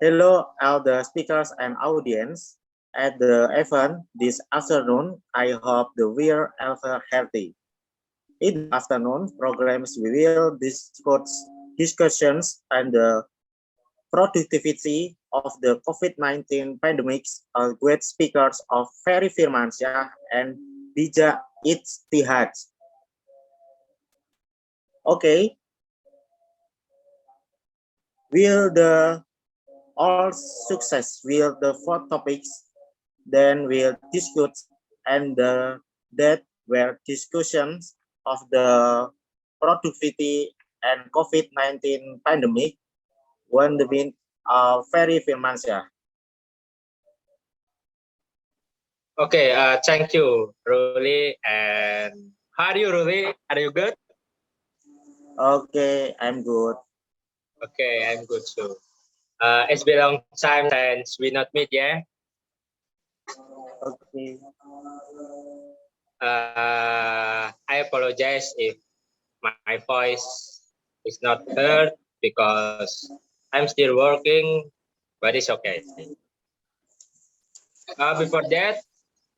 Hello, all the speakers and audience at the event this afternoon. I hope the we're all healthy. In the afternoon programs, we will discuss discussions and the productivity of the COVID-19 pandemics. Great speakers of very Firmansyah and Bijak Ijtihad. Okay, will the all success will the four topics then we'll discuss and that were discussions of the productivity and COVID-19 pandemic when the been very Firmansyah. Okay, thank you, Ruli. And how are you, Ruli? Are you good? Okay, I'm good. Okay, I'm good too. It's been a long time since we not meet, yeah? Okay. I apologize if my voice is not heard because I'm still working, but it's okay. Before that,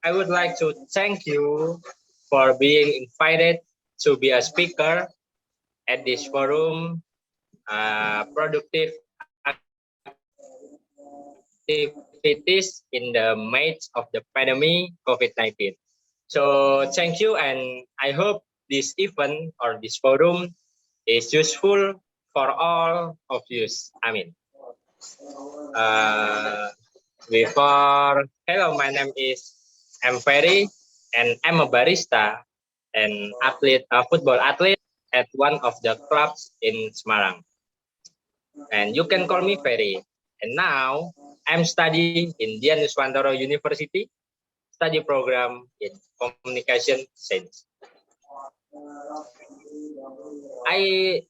I would like to thank you for being invited to be a speaker at this forum, productive activities in the midst of the pandemic COVID-19. So thank you, and I hope this event or this forum is useful for all of you. I mean, before, hello, my name is M. Ferry, and I'm a barista and athlete, a football athlete at one of the clubs in Semarang. And you can call me Ferry. And now I'm studying in Dian Nuswantara University, study program in communication science. I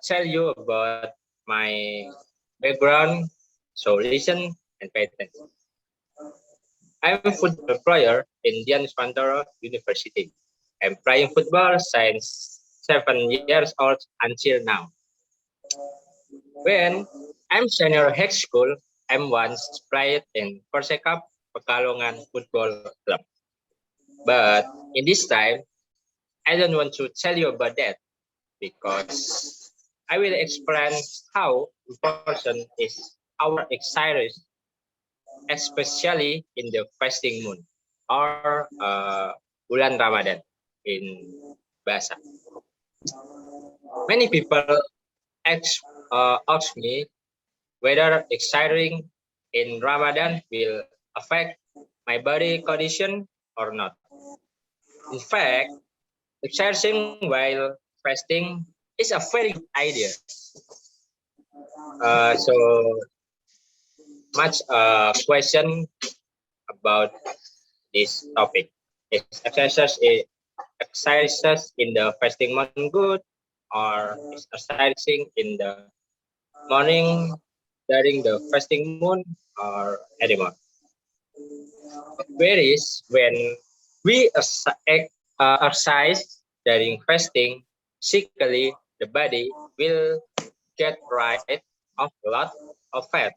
tell you about my background, so listen and pay attention. I'm a football player in Dian Nuswantara University. I'm playing football since 7 years old until now. When I'm senior high school, I'm once played in Persekap Pekalongan Football Club. But in this time, I don't want to tell you about that because I will explain how important is our exercise, especially in the fasting moon or bulan Ramadan in Bahasa. Many people ask me whether exercising in Ramadan will affect my body condition or not. In fact, exercising while fasting is a very good idea. So much question about this topic. Is exercises in the fasting month good, or is exercising in the morning during the fasting moon or anymore? Whereas when we exercise during fasting, physically the body will get rid of a lot of fat.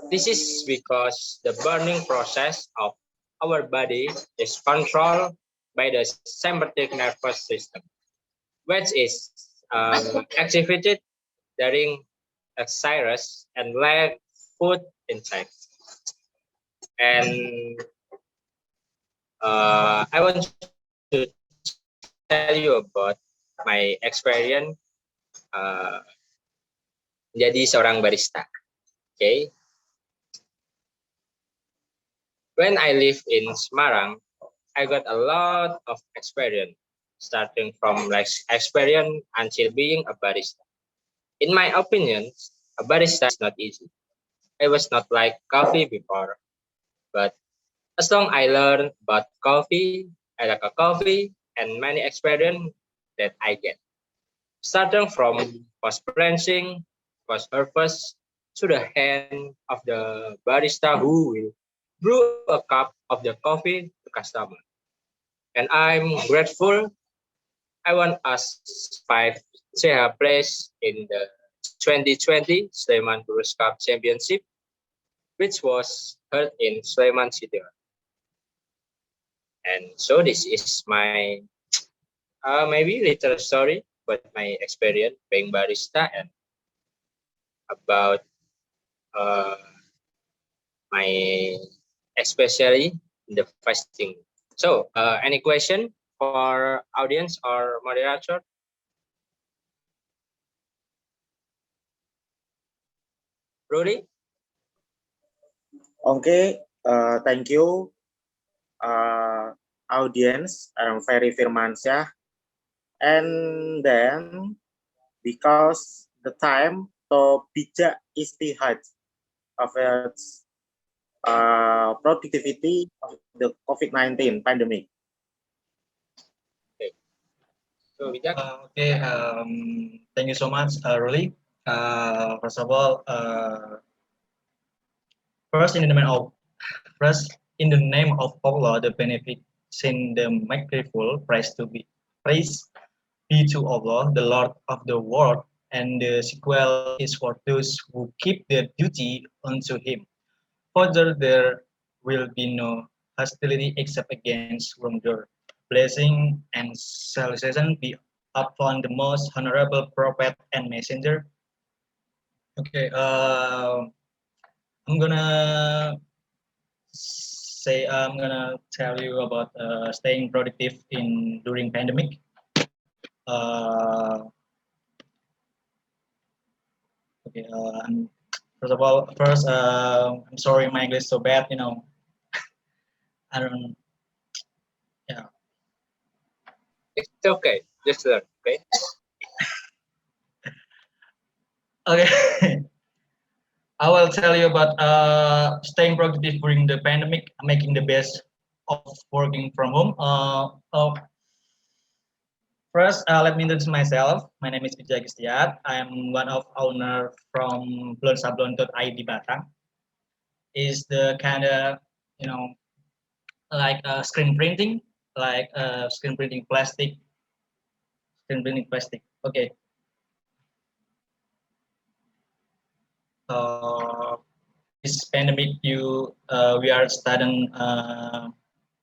This is because the burning process of our body is controlled by the sympathetic nervous system, which is activated during exercise and lack food intake. And I want to tell you about my experience uh, menjadi seorang barista. Okay, when I live in Semarang, I got a lot of experience, starting from experience until being a barista. In my opinion, a barista is not easy. I was not like coffee before, but as long I learn about coffee, I like a coffee and many experience that I get. Starting from post branching, post purpose, to the hand of the barista who will brew a cup of the coffee to customer. And I'm grateful. I want us five share a place in the 2020 Sleman Tourist Cup Championship, which was held in Sleman City. And so this is my maybe little story about my experience being barista and about uh, my especially the fasting. So, any question for audience or moderator? Rudy? Okay, thank you, audience. I'm very Firmansyah. And then, because the time to bijak Ijtihad of its productivity of the COVID-19 pandemic. Okay. So, Bijak? Thank you so much, Ruli. First of all, first in the name of first in the name of Allah, the beneficent, the merciful, praise be to Allah, the Lord of the world, and the sequel is for those who keep their duty unto Him. Further, there will be no hostility except against wrongdoer. Blessing and salvation be upon the most honorable prophet and messenger. Okay, I'm gonna I'm gonna tell you about staying productive in during pandemic. Uh, okay, I'm sorry my English so bad. I don't. Yeah. It's okay. Just learn, okay? Okay. I will tell you about staying productive during the pandemic, making the best of working from home. First, let me introduce myself. My name is Bijak. I am one of owner from blonsablon.id Batam. Is the kind of you know like screen printing, like screen printing plastic. Okay. This pandemic, we are starting.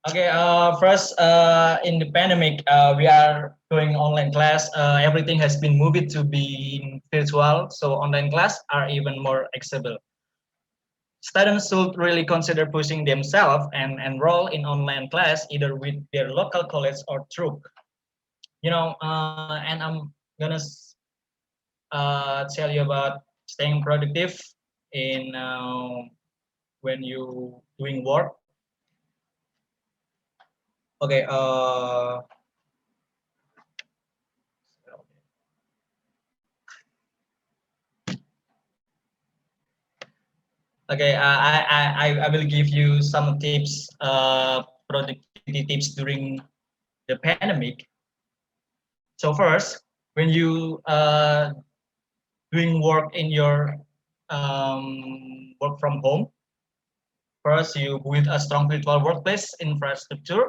Okay, first, in the pandemic, we are doing online class. Everything has been moved to be virtual, so online class are even more accessible. Students should really consider pushing themselves and enroll in online class either with their local college or through. And I'm gonna tell you about staying productive in when you doing work. Okay. Okay, I will give you some tips, productivity tips during the pandemic. So first, when you doing work in your work from home, first you build a strong virtual workplace infrastructure.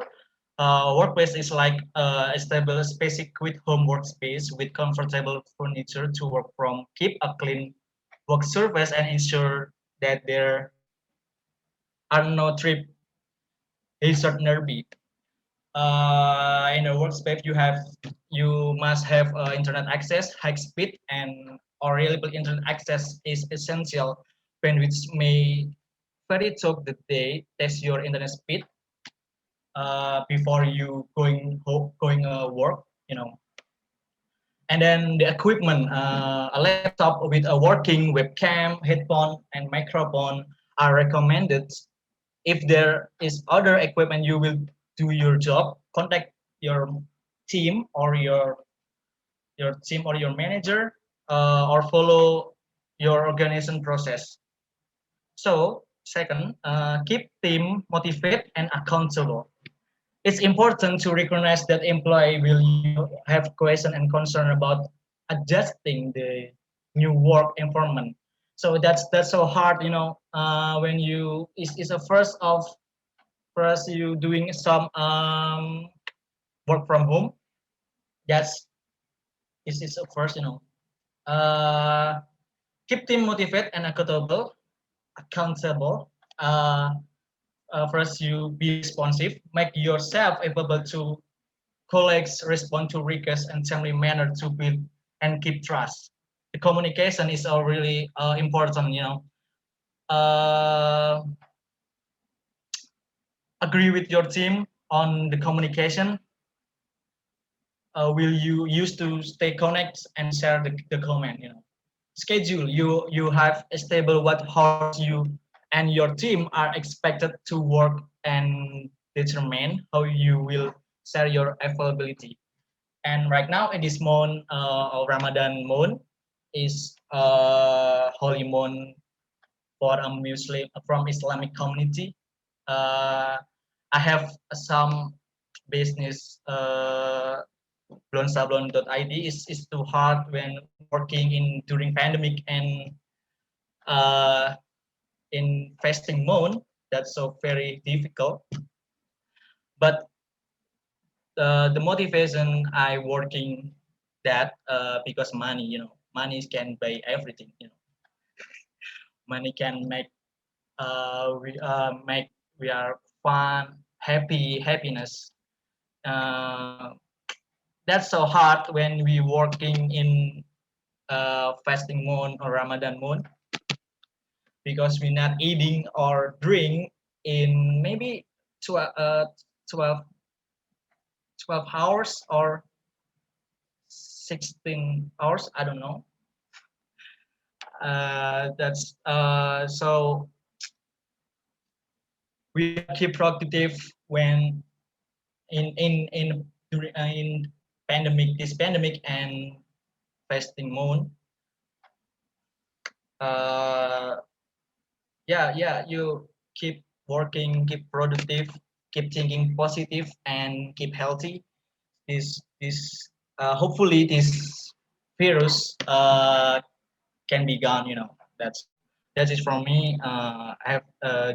Workplace is like a stable space with home workspace with comfortable furniture to work from. Keep a clean work surface and ensure that there are no trip hazard nearby. In a workspace, you must have internet access, high speed, and or reliable internet access is essential. Bandwidth may vary throughout the day. Test your internet speed before you going work. And then the equipment, a laptop with a working webcam, headphone, and microphone are recommended. If there is other equipment you will do your job, contact your team or your manager, or follow your organization process. So second, keep team motivated and accountable. It's important to recognize that employee will have question and concern about adjusting the new work environment. So that's so hard, when you is a first you doing some work from home. That's this is a first. keep team motivated and accountable. First, you be responsive. Make yourself available to colleagues, respond to requests, and timely manner to build and keep trust. The communication is all really important. Uh, agree with your team on the communication. Will you use to stay connected and share the comment? Schedule. You have a stable what hours you and your team are expected to work and determine how you will share your availability. And right now in this month of Ramadan month is holy month for a Muslim from Islamic community. I have some business blonsablon.id is too hard when working in during pandemic and uh, in fasting mode. That's so very difficult. But the motivation I working that because money, money can buy everything. Money can make make we are fun, happiness. Uh, that's so hard when we working in fasting moon or Ramadan moon because we're not eating or drink in maybe 12, 12, 12 hours or 16 hours. I don't know. That's so we keep productive when in pandemic and fasting moon. Yeah, you keep working, keep productive, keep thinking positive, and keep healthy. This hopefully this virus can be gone. That is from me. I have.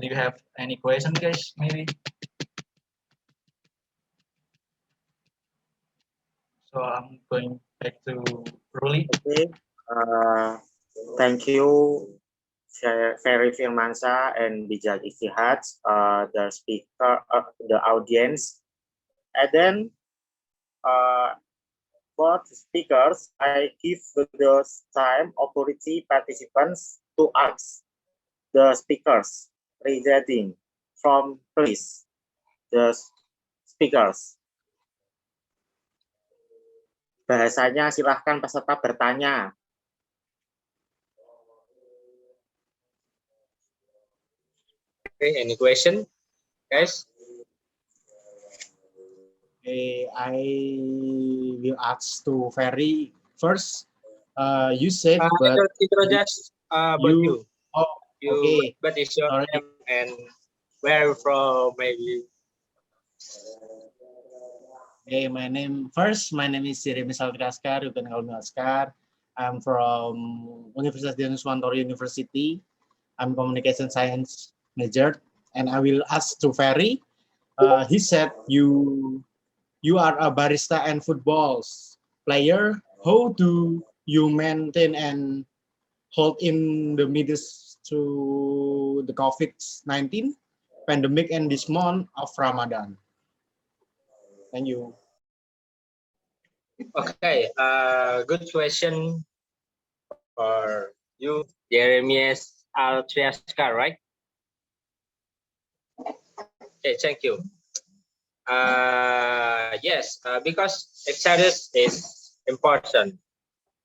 Do you have any question, guys? Maybe. So I'm going back to Ruli. Okay. Uh, thank you, Ferry Firmansyah and Bijak Ijtihad, the speaker, the audience. And then for the speakers, I give the time authority participants to ask the speakers regarding from please the speakers. Bahasanya silahkan peserta bertanya. Okay, any question, guys? Okay, I will ask to Ferry first. You said, but it was just about you. Oh, okay. What is your Sorry. name and where from? Maybe. Okay, my name is Jeremies Altriaskar. You can call me Oscar. I'm from Universitas Dianuswantoro University. I'm communication science major, and I will ask to Ferry. He said you are a barista and football player. How do you maintain and hold in the midst to the COVID-19 pandemic and this month of Ramadan? Thank you. Okay, good question for you, Jeremies Altriaskar, right? Okay, thank you. Yes, because exercise is important,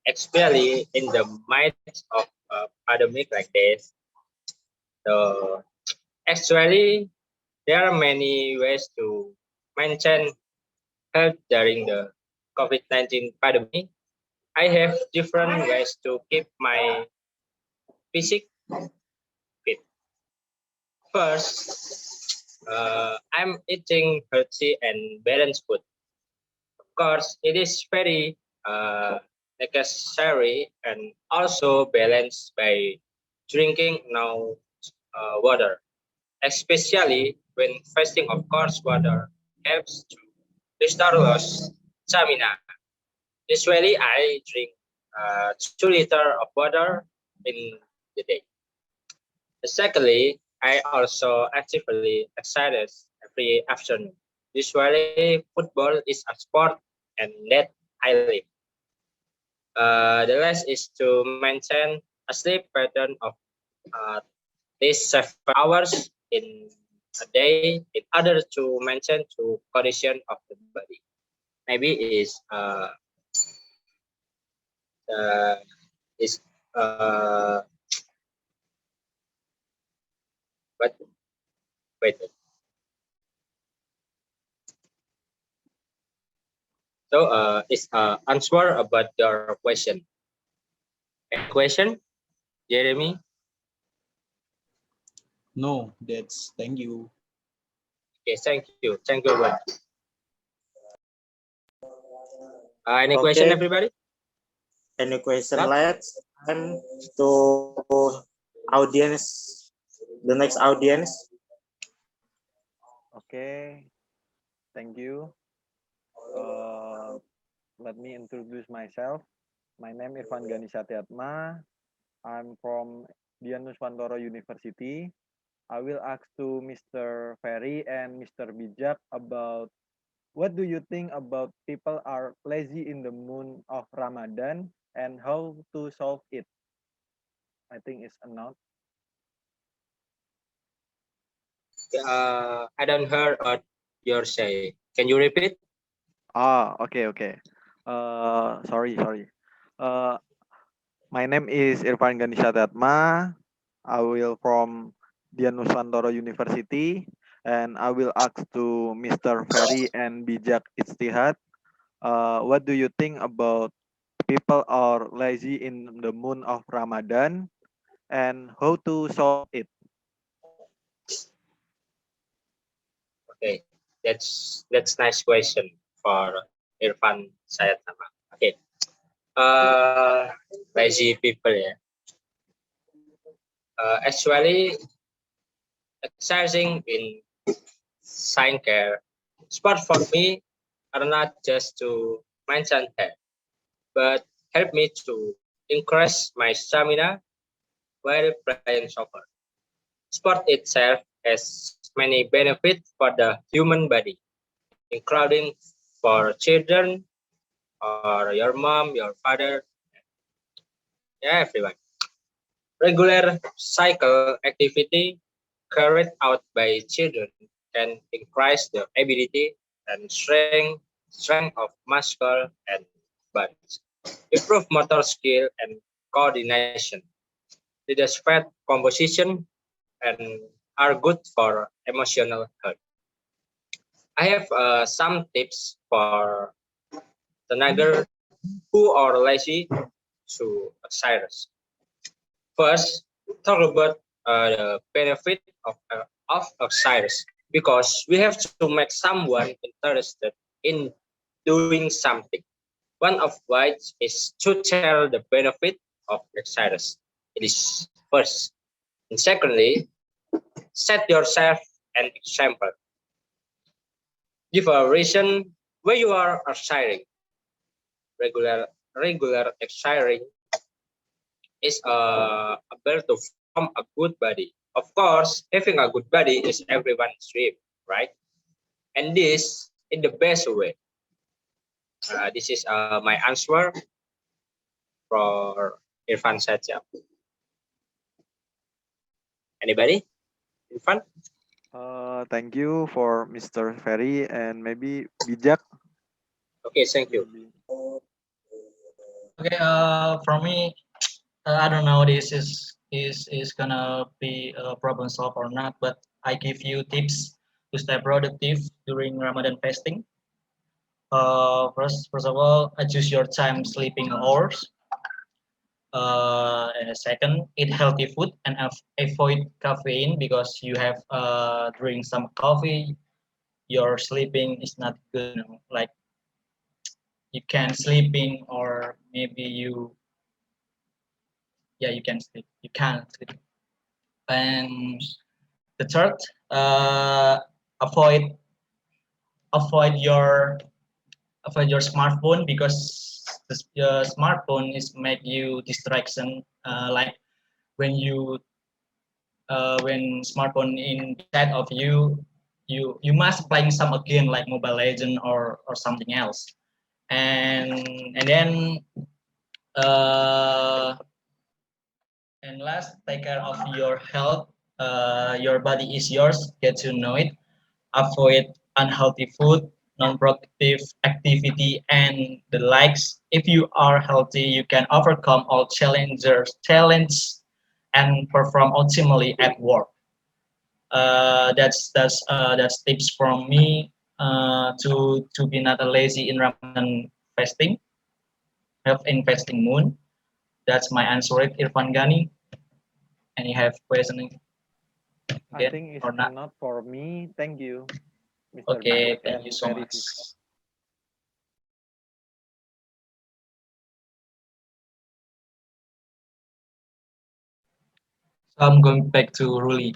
especially in the midst of a pandemic like this. So, actually, there are many ways to maintain health during the COVID-19 pandemic. I have different ways to keep my physique fit. First, I'm eating healthy and balanced food. Of course, it is very necessary and also balanced by drinking now water, especially when fasting. Of course, water helps to restore lost stamina. Usually, I drink 2 liters of water in the day. Secondly, I also actively exercise every afternoon. Usually, football is a sport and that I live. The rest is to maintain a sleep pattern of at least 7 hours in a day in order to maintain the condition of the body. Maybe uh, is but wait. So it's answer about your question. Any question, Jeremy? No, that's thank you. Okay, thank you. Bro. Any Okay. question, everybody? Any question? Not? Let's time to audience, the next audience. Okay, thank you. Let me introduce myself. My name is Irfan Ghani Satyatma. I'm from Nuswantoro University. I will ask to Mr. Ferry and Mr. Bijak about what do you think about people are lazy in the month of Ramadan and how to solve it? I think it's a note. I don't hear what you're saying. Can you repeat? Okay. Sorry. My name is Irfan Ghani Satyatma. I will from Nuswantoro University, and I will ask to Mr. Ferry and Bijak Ijtihad. What do you think about people are lazy in the month of Ramadan and how to solve it? Okay, that's nice question for Irfan Satyatma. Okay, lazy people ya. Actually, exercising in sign care sport for me are not just to maintain health, but help me to increase my stamina while playing soccer. Sport itself has many benefits for the human body, including for children or your mom, your father, yeah, everyone. Regular cycle activity carried out by children can increase the ability and strength of muscle and bodies, improve motor skill and coordination, reduce fat composition, and are good for emotional health. I have some tips for the nagger who are lazy to exercise. First, talk about the benefit of exercise because we have to make someone interested in doing something. One of which is to tell the benefit of exercise. It is first. And secondly, set yourself an example. Give a reason where you are exercising. Regular exercising is able to form a good body. Of course, having a good body is everyone's dream, right? And this in the best way. This is my answer for Irfan Satya. Anybody? Irfan? Thank you for Mr. Ferry and maybe Bijak. Okay, thank you. Okay, for me, I don't know this is gonna be a problem solved or not, but I give you tips to stay productive during Ramadan fasting. First of all, adjust your time sleeping hours. And second, eat healthy food and avoid caffeine because you have drink some coffee, your sleeping is not good. Like you can sleeping or maybe you can sleep. You can't sleep. And the third, uh, avoid avoid your avoid your smartphone because the smartphone is make you distraction like when you when smartphone in beside of you, you must playing some game like Mobile Legend or something else, and then uh, and last, take care of your health. Your body is yours. Get to know it. Avoid unhealthy food, non-productive activity, and the likes. If you are healthy, you can overcome all and perform optimally at work. That's tips from me to be not a lazy in Ramadan fasting, have in fasting moon. That's my answer, it, Irfan Ghani. And you have question I again think it's or not? not for me. Thank you, Mr. Okay, Bijak thank you and so Ferry. much. So I'm going back to Ruli.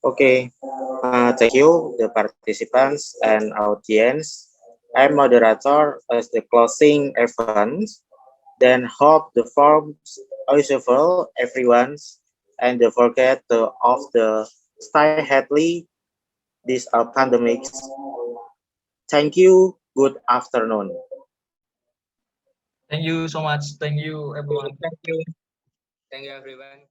Okay, thank you, the participants and audience. I'm moderator as the closing events. Then hope the forms useful everyone's and don't forget to of the stay healthy this pandemics. Thank you. Good afternoon. Thank you so much. Thank you, everyone. Thank you. Thank you, everyone.